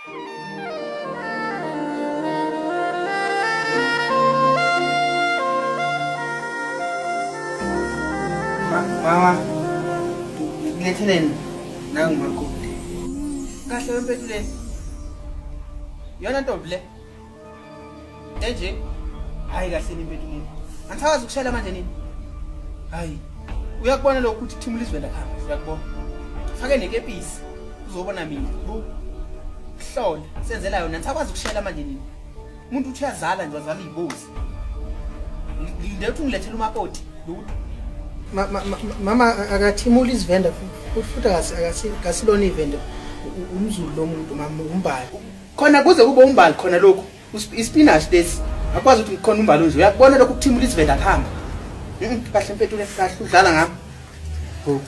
Mama, ngilethele nangu makoti. Kahle umpetuleni. Yona ntombi le. Enje? Hayi kahle impetuleni. Angisakwazi ukushela manje nini? Hayi. Uyakubona lokhu ukuthi thimula izivela khamba, uyakubona. Fake nekepisi. Uzobona mina. Hlola, senzela yona angisakwazi ukushela manje nini? Umuntu uthi uyazala nje wazala izibozi. Ngilinde ukuthi ngilethele umakoti. Mama akathimula izivenda futhi akasilona ivenda umzulu lomuntu mama umbali khona kuze kube umbali khona lokho ispinach lesi akwazi ukuthi ngikhona umbali nje uyakubona lokho ukuthimula izivenda khamba kahle mpetule kahle udlala ngami ho